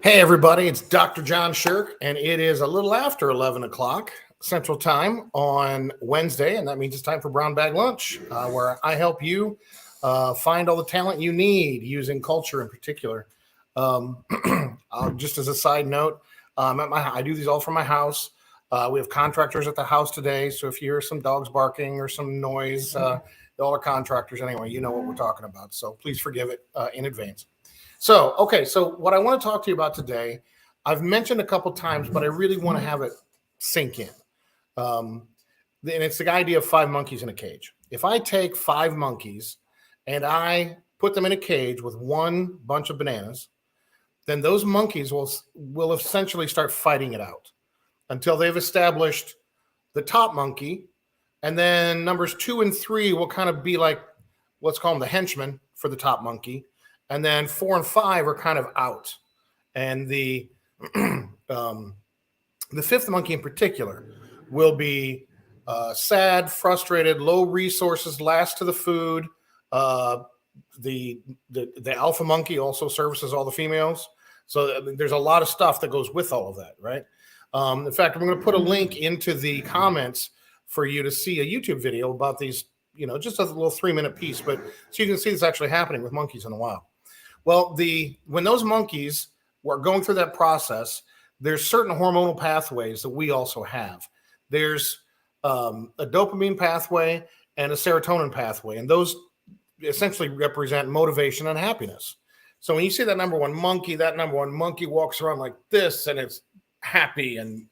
Hey, everybody, it's Dr. John Sherk, and it is a little after 11 o'clock Central Time on Wednesday, and that means it's time for Brown Bag Lunch, where I help you find all the talent you need using culture in particular. Just as a side note, I do these all from my house. We have contractors at the house today, so if you hear some dogs barking or some noise, all are contractors anyway. You know what we're talking about, so please forgive it in advance. So what I want to talk to you about today, I've mentioned a couple times, but I really want to have it sink in. And it's the idea of 5 monkeys in a cage. If I take 5 monkeys and I put them in a cage with one bunch of bananas, then those monkeys will essentially start fighting it out until they've established the top monkey. And then numbers 2 and 3 will kind of be like, let's call them the henchmen for the top monkey. And then 4 and 5 are kind of out. And the 5th monkey in particular will be sad, frustrated, low resources, last to the food. The alpha monkey also services all the females. So there's a lot of stuff that goes with all of that, right? In fact, I'm going to put a link into the comments for you to see a YouTube video about these, just a little 3-minute piece, but so you can see this actually happening with monkeys in the wild. Well, when those monkeys were going through that process, there's certain hormonal pathways that we also have. There's a dopamine pathway and a serotonin pathway, and those essentially represent motivation and happiness. So when you see that number one monkey walks around like this, and it's happy and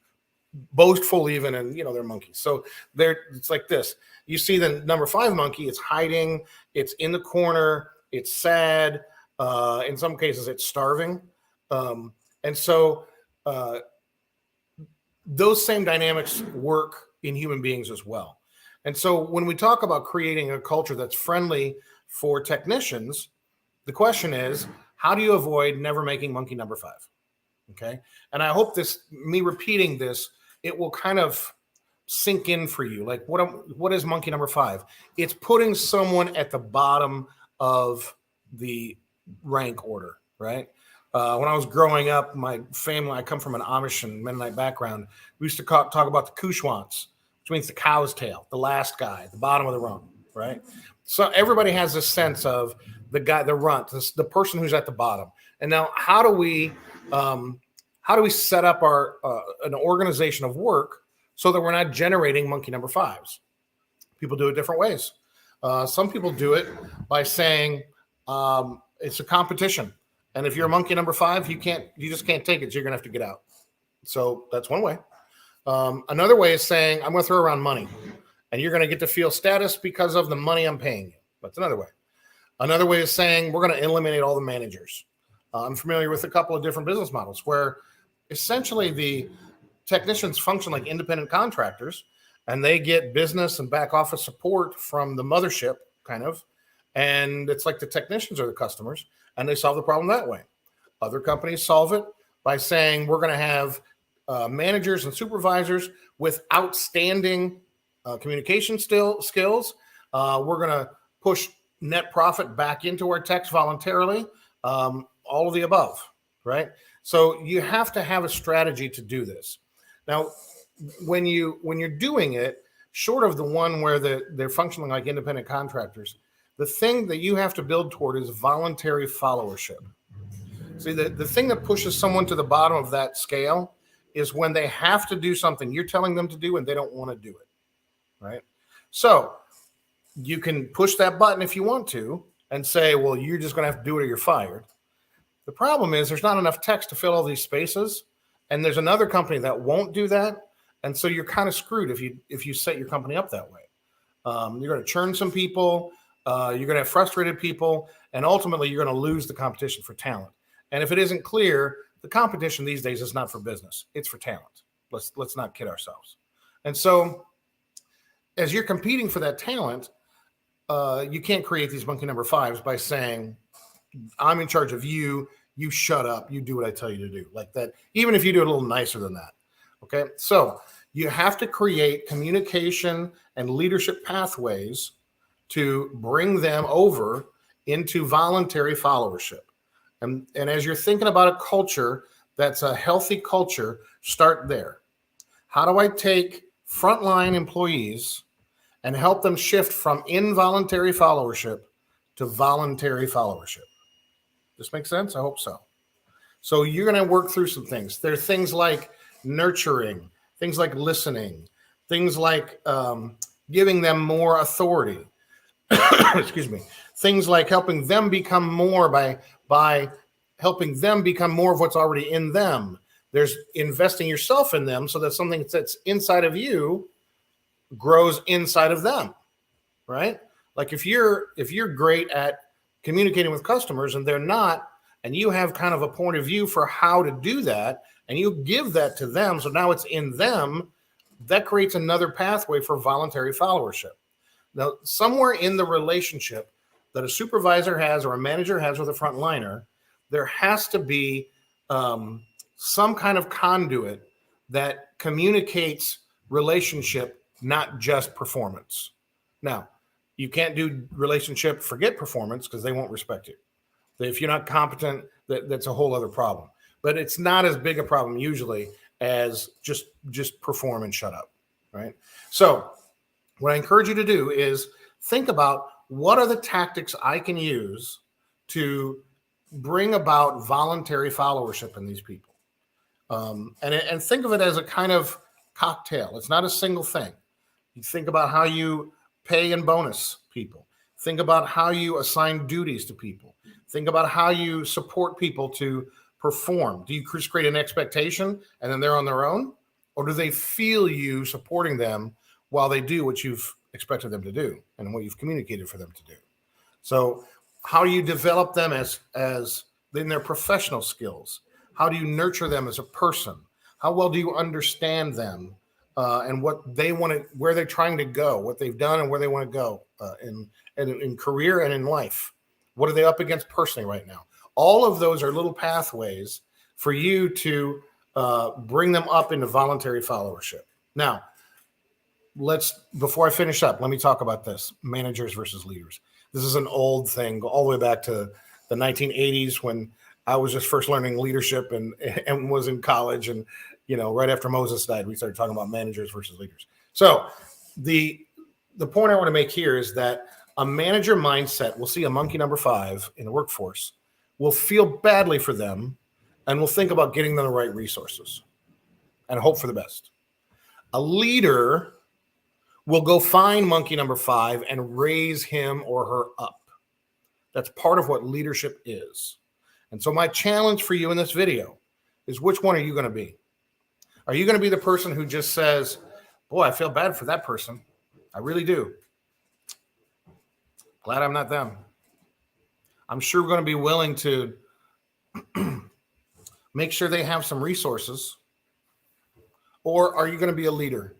boastful even, and they're monkeys. So it's like this. You see the number 5 monkey, it's hiding, it's in the corner, it's sad. In some cases, it's starving. And so those same dynamics work in human beings as well. And so when we talk about creating a culture that's friendly for technicians, the question is, how do you avoid never making monkey number 5? Okay. And I hope me repeating this, it will kind of sink in for you. Like, what is monkey number 5? It's putting someone at the bottom of the rank order, right? When I was growing up, my family, I come from an Amish and Mennonite background. We used to talk about the Kushwants, which means the cow's tail, the last guy, the bottom of the rung, right? So everybody has this sense of the guy, the runt, the person who's at the bottom. And now, how do we set up an organization of work so that we're not generating monkey number 5s? People do it different ways. Some people do it by saying, it's a competition. And if you're a monkey number 5, you just can't take it. So you're going to have to get out. So that's one way. Another way is saying, I'm going to throw around money and you're going to get to feel status because of the money I'm paying you. That's another way. Another way is saying, we're going to eliminate all the managers. I'm familiar with a couple of different business models where essentially the technicians function like independent contractors and they get business and back office support from the mothership kind of. And it's like the technicians are the customers, and they solve the problem that way. Other companies solve it by saying, we're going to have managers and supervisors with outstanding communication skills. We're going to push net profit back into our techs voluntarily, all of the above, right? So you have to have a strategy to do this. Now, when you're doing it, short of the one where they're functioning like independent contractors, the thing that you have to build toward is voluntary followership. See, the thing that pushes someone to the bottom of that scale is when they have to do something you're telling them to do and they don't want to do it, right? So you can push that button if you want to and say, well, you're just going to have to do it or you're fired. The problem is there's not enough text to fill all these spaces, and there's another company that won't do that, and so you're kind of screwed if you set your company up that way. You're going to churn some people. You're going to have frustrated people, and ultimately you're going to lose the competition for talent. And if it isn't clear, the competition these days is not for business. It's for talent. Let's not kid ourselves. And so as you're competing for that talent, you can't create these monkey number 5s by saying, I'm in charge of you. You shut up. You do what I tell you to do, like that, even if you do it a little nicer than that. Okay. So you have to create communication and leadership pathways to bring them over into voluntary followership. And as you're thinking about a culture that's a healthy culture, start there. How do I take frontline employees and help them shift from involuntary followership to voluntary followership? This makes sense? I hope so. So you're going to work through some things. There are things like nurturing, things like listening, things like giving them more authority. Excuse me. Things like helping them become more by helping them become more of what's already in them. There's investing yourself in them so that something that's inside of you grows inside of them, right? Like if you're great at communicating with customers and they're not, and you have kind of a point of view for how to do that, and you give that to them, so now it's in them, that creates another pathway for voluntary followership. Now, somewhere in the relationship that a supervisor has or a manager has with a frontliner, there has to be some kind of conduit that communicates relationship, not just performance. Now, you can't do relationship, forget performance, because they won't respect you. If you're not competent, that's a whole other problem. But it's not as big a problem usually as just perform and shut up, right? So what I encourage you to do is think about what are the tactics I can use to bring about voluntary followership in these people. And think of it as a kind of cocktail. It's not a single thing. You think about how you pay and bonus people. Think about how you assign duties to people. Think about how you support people to perform. Do you just create an expectation and then they're on their own? Or do they feel you supporting them while they do what you've expected them to do and what you've communicated for them to do? So how do you develop them as in their professional skills? How do you nurture them as a person? How well do you understand them and what they want to, where they're trying to go, what they've done and where they want to go in career and in life? What are they up against personally right now? All of those are little pathways for you to bring them up into voluntary followership. Now, before I finish up, let me talk about this, managers versus leaders. This is an old thing, all the way back to the 1980s when I was just first learning leadership and was in college. And, right after Moses died, we started talking about managers versus leaders. So the point I want to make here is that a manager mindset will see a monkey number 5 in the workforce, will feel badly for them, and will think about getting them the right resources and hope for the best. A leader will go find monkey number 5 and raise him or her up. That's part of what leadership is. And so my challenge for you in this video is, which one are you going to be? Are you going to be the person who just says, boy, I feel bad for that person. I really do. Glad I'm not them. I'm sure we're going to be willing to make sure they have some resources. Or are you going to be a leader?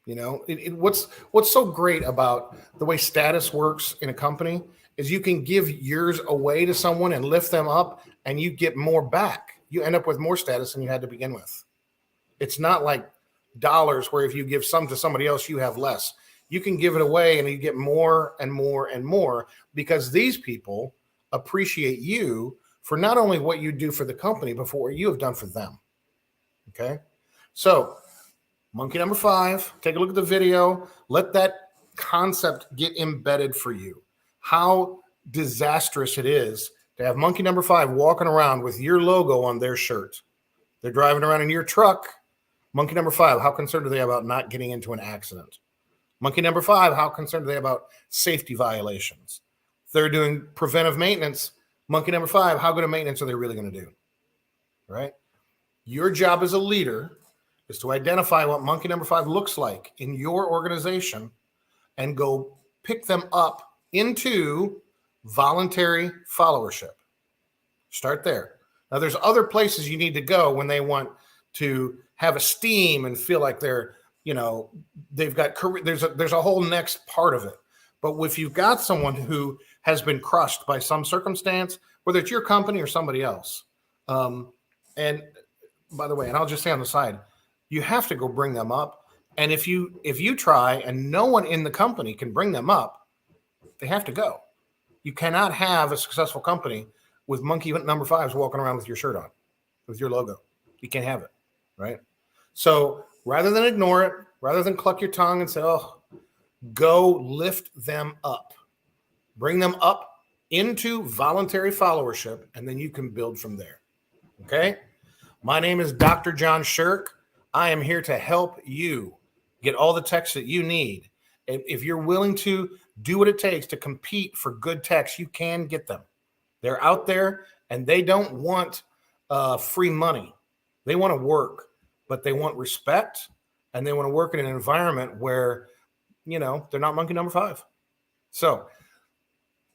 What's so great about the way status works in a company is you can give yours away to someone and lift them up and you get more back. You end up with more status than you had to begin with. It's not like dollars where if you give some to somebody else, you have less. You can give it away and you get more and more and more because these people appreciate you for not only what you do for the company, but for what you have done for them. Okay? So monkey number 5, take a look at the video. Let that concept get embedded for you. How disastrous it is to have monkey number 5 walking around with your logo on their shirt. They're driving around in your truck. Monkey number 5, how concerned are they about not getting into an accident? Monkey number 5, how concerned are they about safety violations? If they're doing preventive maintenance, monkey number 5, how good a maintenance are they really going to do? Right? Your job as a leader is to identify what monkey number 5 looks like in your organization and go pick them up into voluntary followership. Start there. Now, there's other places you need to go when they want to have esteem and feel like they're, they've got career. There's a whole next part of it. But if you've got someone who has been crushed by some circumstance, whether it's your company or somebody else, and by the way, and I'll just say on the side, you have to go bring them up. And if you try and no one in the company can bring them up, they have to go. You cannot have a successful company with monkey number 5s walking around with your shirt on. with your logo. You can't have it, right? So rather than ignore it, rather than cluck your tongue and say, oh, go lift them up. Bring them up into voluntary followership, and then you can build from there. Okay? My name is Dr. John Sherk. I am here to help you get all the techs that you need. And if you're willing to do what it takes to compete for good techs, you can get them. They're out there, and they don't want free money. They want to work, but they want respect, and they want to work in an environment where, you know, they're not monkey number 5. So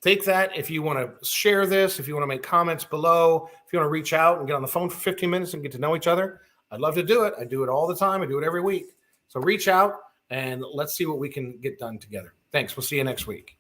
take that. If you want to share this, if you want to make comments below, if you want to reach out and get on the phone for 15 minutes and get to know each other, I'd love to do it. I do it all the time. I do it every week. So reach out and let's see what we can get done together. Thanks. We'll see you next week.